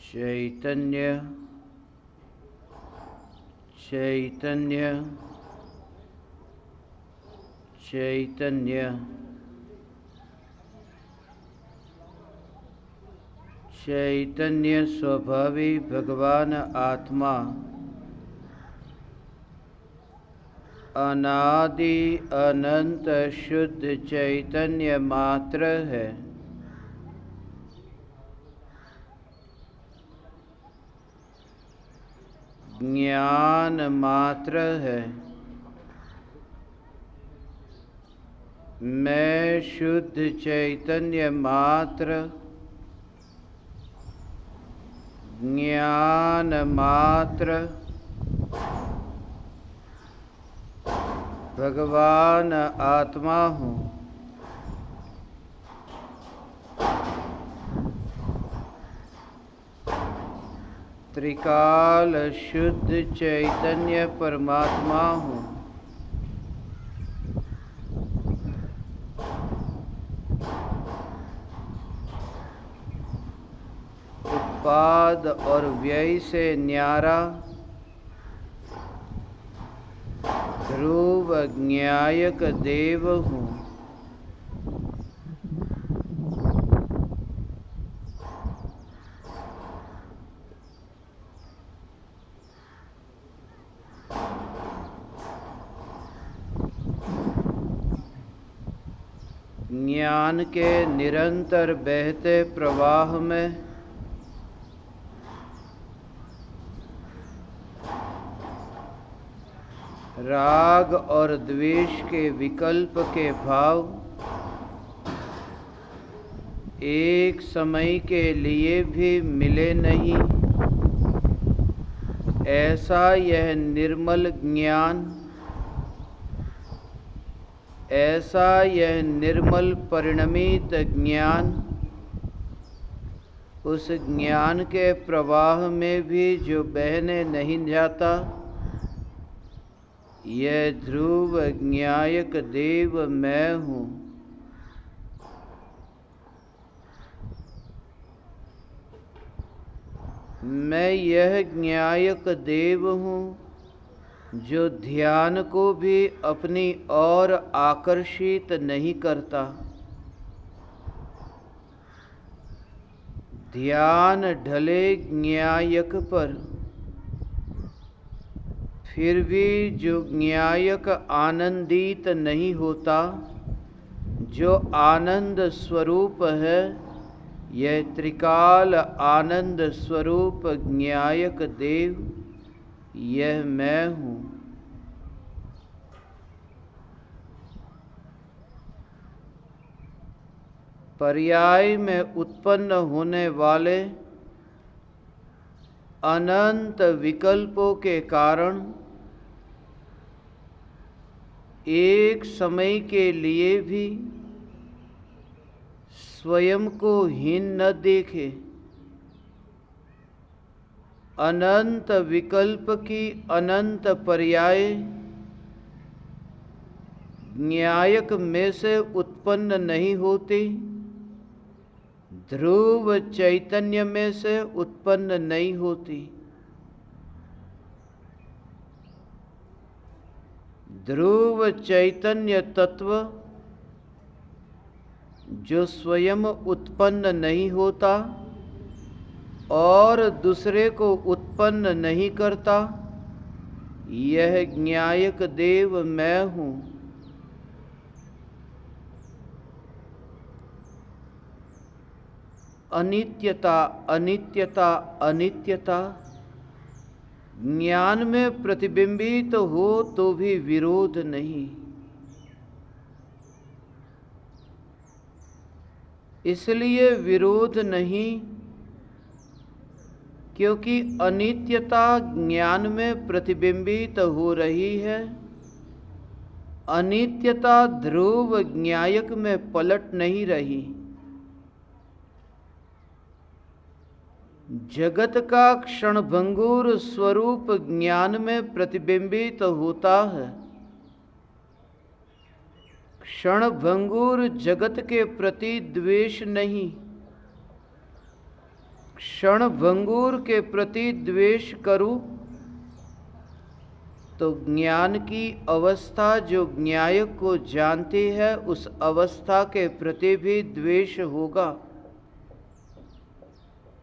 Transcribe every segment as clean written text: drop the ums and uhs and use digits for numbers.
चैतन्य चैतन्य चैतन्य चैतन्य स्वभावी भगवान आत्मा अनादि अनंत शुद्ध चैतन्य मात्र है। ज्ञान मात्र है। मैं शुद्ध चैतन्य मात्र, ज्ञान मात्र, भगवान आत्मा हूँ। त्रिकाल शुद्ध चैतन्य परमात्मा हूँ। उत्पाद और व्यय से न्यारा, ध्रुव ज्ञायक देव हूँ। ज्ञान के निरंतर बहते प्रवाह में राग और द्वेष के विकल्प के भाव एक समय के लिए भी मिले नहीं। ऐसा यह निर्मल ज्ञान, ऐसा यह निर्मल परिणमित ज्ञान, उस ज्ञान के प्रवाह में भी जो बहने नहीं जाता, यह ध्रुव ज्ञायक देव मैं हूँ। मैं यह ज्ञायक देव हूँ जो ध्यान को भी अपनी ओर आकर्षित नहीं करता। ध्यान ढले ज्ञायक पर, फिर भी जो ज्ञायक आनंदित नहीं होता, जो आनंद स्वरूप है, यह त्रिकाल आनंद स्वरूप ज्ञायक देव, यह मैं हूँ। पर्याय में उत्पन्न होने वाले अनंत विकल्पों के कारण एक समय के लिए भी स्वयं को हीन न देखे। अनंत विकल्प की अनंत पर्याय ज्ञायक में से उत्पन्न नहीं होती, ध्रुव चैतन्य में से उत्पन्न नहीं होती। ध्रुव चैतन्य तत्व जो स्वयं उत्पन्न नहीं होता और दूसरे को उत्पन्न नहीं करता, यह ज्ञायक देव मैं हूँ। अनित्यता अनित्यता अनित्यता ज्ञान में प्रतिबिंबित हो तो भी विरोध नहीं। इसलिए विरोध नहीं क्योंकि अनित्यता ज्ञान में प्रतिबिंबित हो रही है। अनित्यता ध्रुव ज्ञायक में पलट नहीं रही। जगत का क्षणभंगुर स्वरूप ज्ञान में प्रतिबिंबित होता है। क्षणभंगुर जगत के प्रति द्वेष नहीं, क्षण भंगुर के प्रति द्वेष करूं तो ज्ञान की अवस्था जो न्यायक को जानती है उस अवस्था के प्रति भी द्वेष होगा।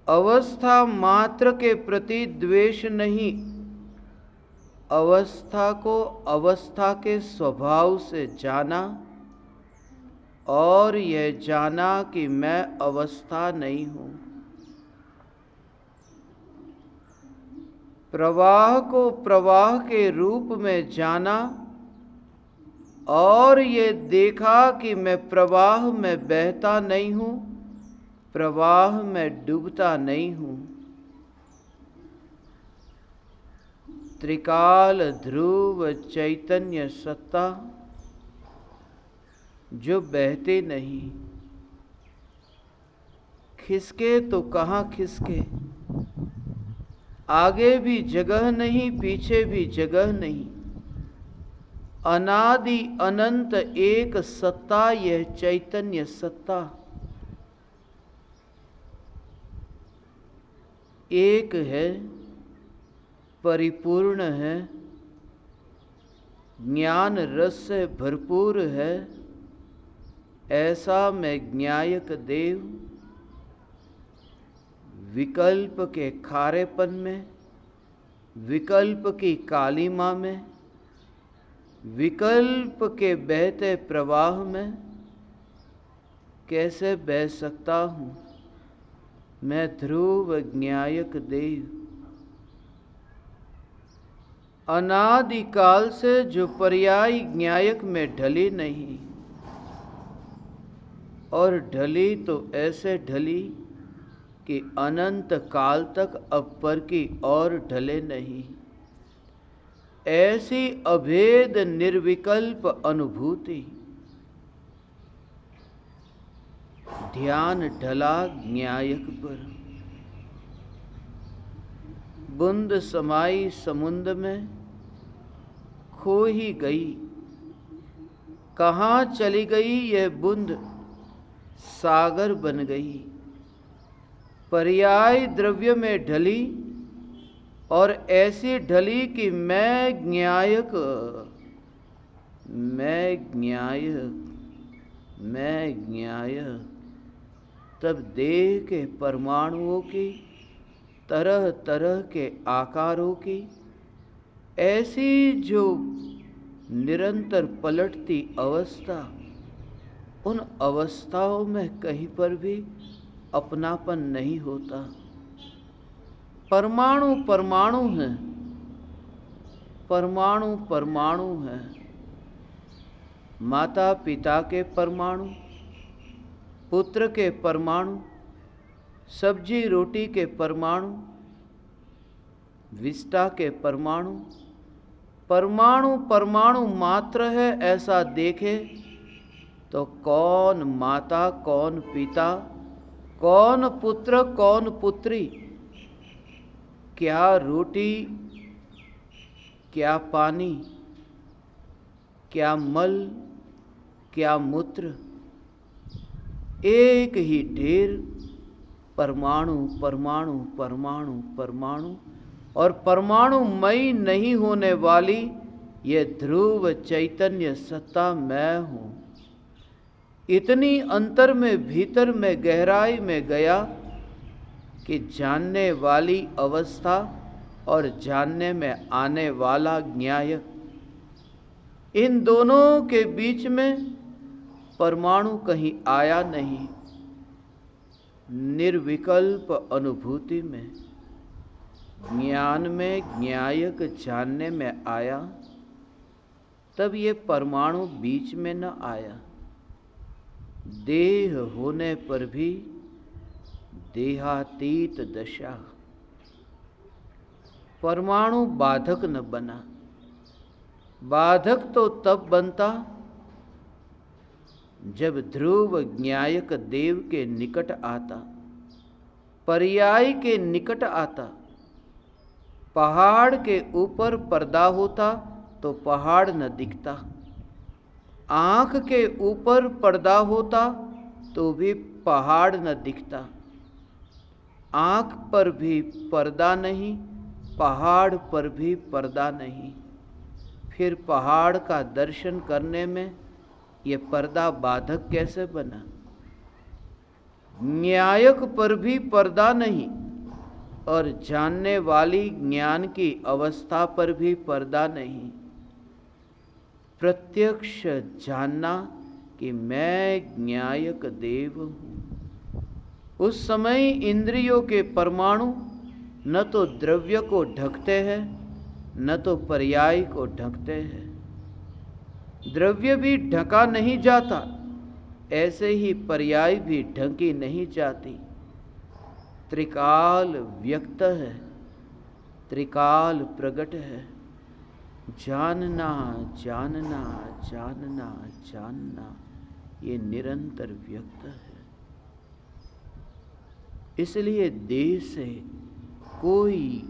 अवस्था मात्र के प्रति द्वेष नहीं, अवस्था को अवस्था के स्वभाव से जाना और यह जाना कि मैं अवस्था नहीं हूं। प्रवाह को प्रवाह के रूप में जाना और ये देखा कि मैं प्रवाह में बहता नहीं हूं, प्रवाह में डूबता नहीं हूं। त्रिकाल ध्रुव चैतन्य सत्ता जो बहते नहीं, खिसके तो कहाँ खिसके, आगे भी जगह नहीं पीछे भी जगह नहीं। अनादि अनंत एक सत्ता यह चैतन्य सत्ता, एक है, परिपूर्ण है, ज्ञान रस से भरपूर है। ऐसा मैं ज्ञायक देव विकल्प के खारेपन में, विकल्प की कालिमा में, विकल्प के बहते प्रवाह में कैसे बह सकता हूं। मैं ध्रुव ज्ञायक देव, अनादिकाल से जो पर्याय ज्ञायक में ढली नहीं, और ढली तो ऐसे ढली कि अनंत काल तक अपर की ओर ढले नहीं। ऐसी अभेद निर्विकल्प अनुभूति, ध्यान ढला ज्ञायक पर। बूंद समाई समुद्र में खो ही गई, कहाँ चली गई यह बूंद, सागर बन गई। पर्याय द्रव्य में ढली और ऐसी ढली कि मैं ज्ञायक, मैं ज्ञायक, मैं ज्ञायक। तब देह के परमाणुओं की, तरह तरह के आकारों की ऐसी जो निरंतर पलटती अवस्था, उन अवस्थाओं में कहीं पर भी अपनापन नहीं होता। परमाणु परमाणु है, परमाणु परमाणु है। माता पिता के परमाणु, पुत्र के परमाणु, सब्जी रोटी के परमाणु, विष्टा के परमाणु, परमाणु परमाणु मात्र है। ऐसा देखे तो कौन माता, कौन पिता, कौन पुत्र, कौन पुत्री, क्या रोटी, क्या पानी, क्या मल, क्या मूत्र, एक ही ढेर परमाणु परमाणु परमाणु परमाणु। और परमाणुमयी नहीं होने वाली ये ध्रुव चैतन्य सत्ता मैं हूं। इतनी अंतर में, भीतर में, गहराई में गया कि जानने वाली अवस्था और जानने में आने वाला न्यायक, इन दोनों के बीच में परमाणु कहीं आया नहीं। निर्विकल्प अनुभूति में, ज्ञान में, न्यायक जानने में आया, तब ये परमाणु बीच में न आया। देह होने पर भी देहातीत दशा, परमाणु बाधक न बना। बाधक तो तब बनता जब ध्रुव न्यायक देव के निकट आता, पर्याय के निकट आता। पहाड़ के ऊपर पर्दा होता तो पहाड़ न दिखता, आंख के ऊपर पर्दा होता तो भी पहाड़ न दिखता। आंख पर भी पर्दा नहीं, पहाड़ पर भी पर्दा नहीं। फिर पहाड़ का दर्शन करने में ये पर्दा बाधक कैसे बना? न्यायक पर भी पर्दा नहीं और जानने वाली ज्ञान की अवस्था पर भी पर्दा नहीं। प्रत्यक्ष जानना कि मैं न्यायक देव हूं। उस समय इंद्रियों के परमाणु न तो द्रव्य को ढकते हैं, न तो पर्याय को ढकते हैं। द्रव्य भी ढका नहीं जाता, ऐसे ही पर्याय भी ढकी नहीं जाती। त्रिकाल व्यक्त है, त्रिकाल प्रकट है। जानना जानना जानना जानना, ये निरंतर व्यक्त है। इसलिए देह से कोई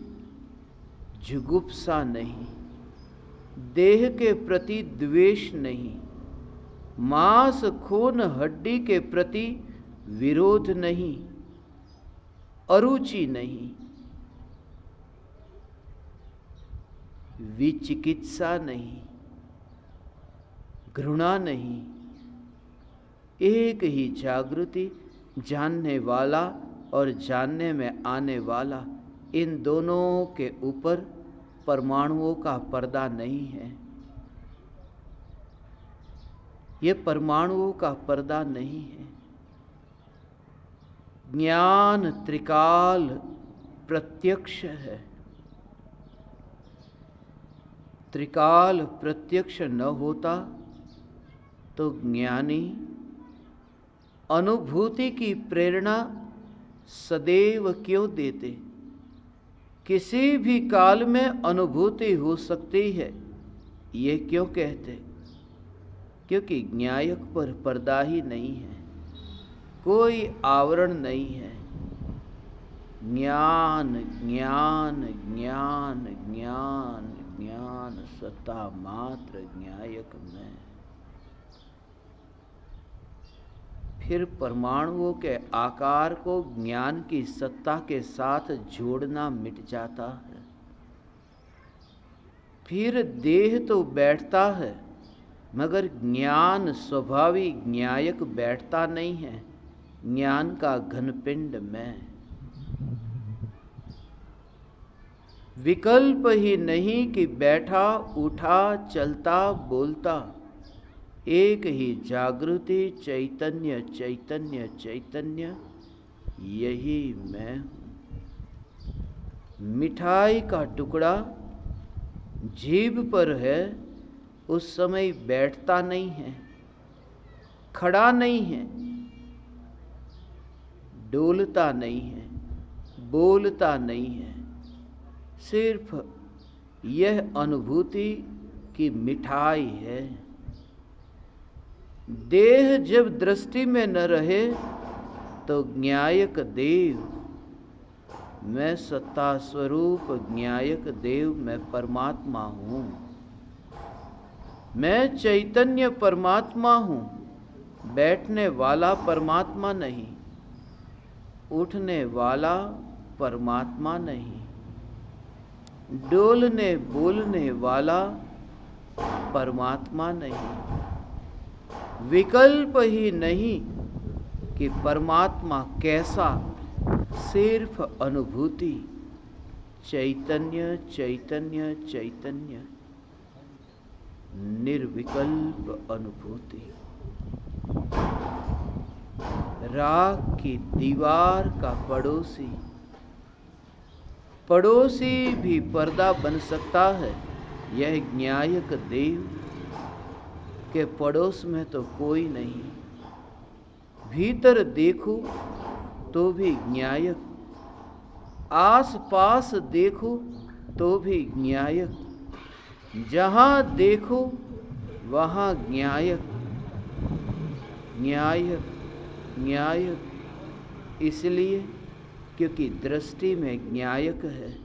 जुगुप्सा नहीं, देह के प्रति द्वेष नहीं, मांस खून हड्डी के प्रति विरोध नहीं, अरुचि नहीं, विचिकित्सा नहीं, घृणा नहीं। एक ही जागृति, जानने वाला और जानने में आने वाला, इन दोनों के ऊपर परमाणुओं का पर्दा नहीं है। ये परमाणुओं का पर्दा नहीं है। ज्ञान त्रिकाल प्रत्यक्ष है। त्रिकाल प्रत्यक्ष न होता तो ज्ञानी अनुभूति की प्रेरणा सदैव क्यों देते? किसी भी काल में अनुभूति हो सकती है, ये क्यों कहते? क्योंकि न्यायक पर पर्दा ही नहीं है, कोई आवरण नहीं है। ज्ञान ज्ञान ज्ञान ज्ञान ज्ञान, सत्ता मात्र न्यायक में। फिर परमाणुओं के आकार को ज्ञान की सत्ता के साथ जोड़ना मिट जाता है। फिर देह तो बैठता है, मगर ज्ञान स्वाभाविक न्यायक बैठता नहीं है, ज्ञान का घनपिंड में। विकल्प ही नहीं कि बैठा उठा चलता बोलता, एक ही जागृति चैतन्य चैतन्य चैतन्य, यही मैं हूं। मिठाई का टुकड़ा जीभ पर है, उस समय बैठता नहीं है, खड़ा नहीं है, डोलता नहीं है, बोलता नहीं है। सिर्फ यह अनुभूति की मिठाई है। देह जब दृष्टि में न रहे तो न्यायक देव, मैं सत्ता स्वरूप न्यायक देव, मैं परमात्मा हूं। मैं चैतन्य परमात्मा हूं, बैठने वाला परमात्मा नहीं, उठने वाला परमात्मा नहीं, डोलने बोलने वाला परमात्मा नहीं। विकल्प ही नहीं कि परमात्मा कैसा, सिर्फ अनुभूति चैतन्य चैतन्य चैतन्य, निर्विकल्प अनुभूति। राख की दीवार का पड़ोसी, पड़ोसी भी पर्दा बन सकता है। यह न्यायक देव के पड़ोस में तो कोई नहीं। भीतर देखो तो भी न्यायक, आस पास देखो तो भी न्यायक, जहां देखो वहां न्यायक न्यायक न्यायक। इसलिए क्योंकि दृष्टि में न्यायक है।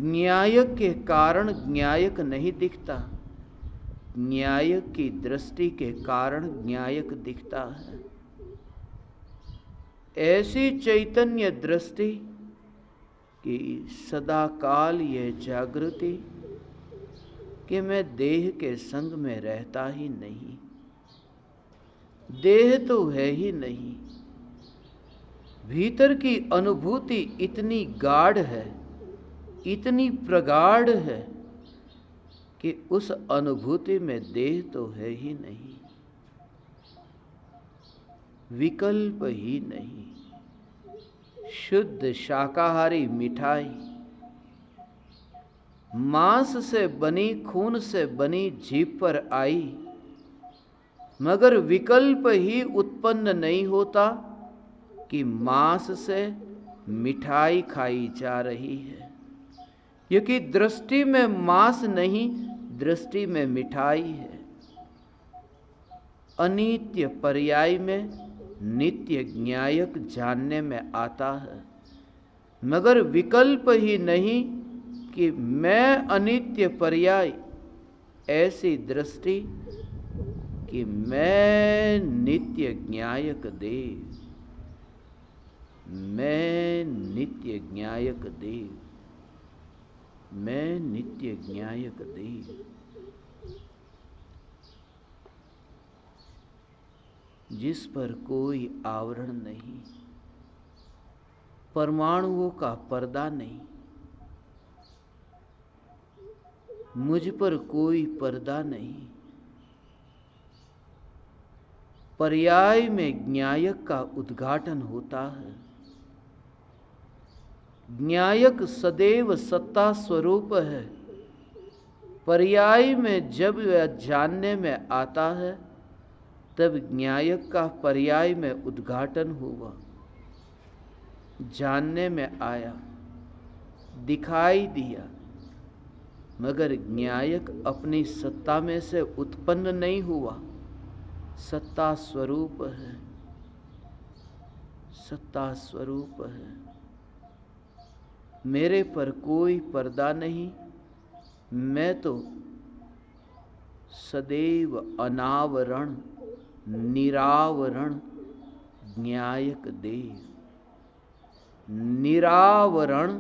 न्यायक के कारण न्यायक नहीं दिखता, न्यायक की दृष्टि के कारण न्यायक दिखता है। ऐसी चैतन्य दृष्टि कि सदा काल ये जागृति कि मैं देह के संग में रहता ही नहीं, देह तो है ही नहीं। भीतर की अनुभूति इतनी गाढ़ है, इतनी प्रगाढ़ है कि उस अनुभूति में देह तो है ही नहीं, विकल्प ही नहीं। शुद्ध शाकाहारी मिठाई, मांस से बनी, खून से बनी जीभ पर आई, मगर विकल्प ही उत्पन्न नहीं होता कि मांस से मिठाई खाई जा रही है, क्योंकि दृष्टि में मांस नहीं, दृष्टि में मिठाई है। अनित्य पर्याय में नित्य ज्ञायक जानने में आता है, मगर विकल्प ही नहीं कि मैं अनित्य पर्याय, ऐसी दृष्टि कि मैं नित्य ज्ञायक देव, मैं नित्य ज्ञायक देव, मैं नित्य ज्ञायक देव। जिस पर कोई आवरण नहीं, परमाणुओं का पर्दा नहीं, मुझ पर कोई पर्दा नहीं। पर्याय में ज्ञायक का उद्घाटन होता है। ज्ञायक सदैव सत्ता स्वरूप है। पर्याय में जब वह जानने में आता है, तब ज्ञायक का पर्याय में उद्घाटन हुआ, जानने में आया, दिखाई दिया, मगर ज्ञायक अपनी सत्ता में से उत्पन्न नहीं हुआ, सत्ता स्वरूप है, सत्ता स्वरूप है। मेरे पर कोई पर्दा नहीं, मैं तो सदैव अनावरण निरावरण ज्ञायक देव, निरावरण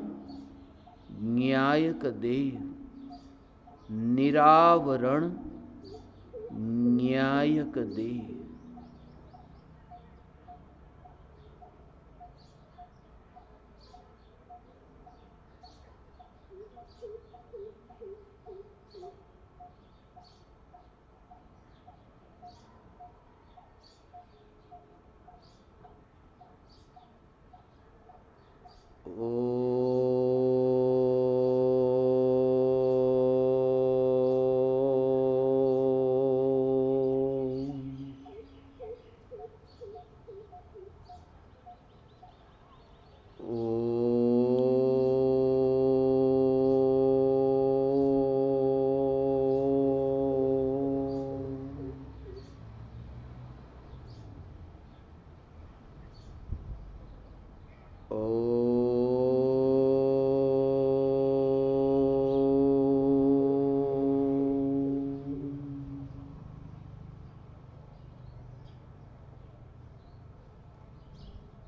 ज्ञायक देव, निरावरण ज्ञायक देव।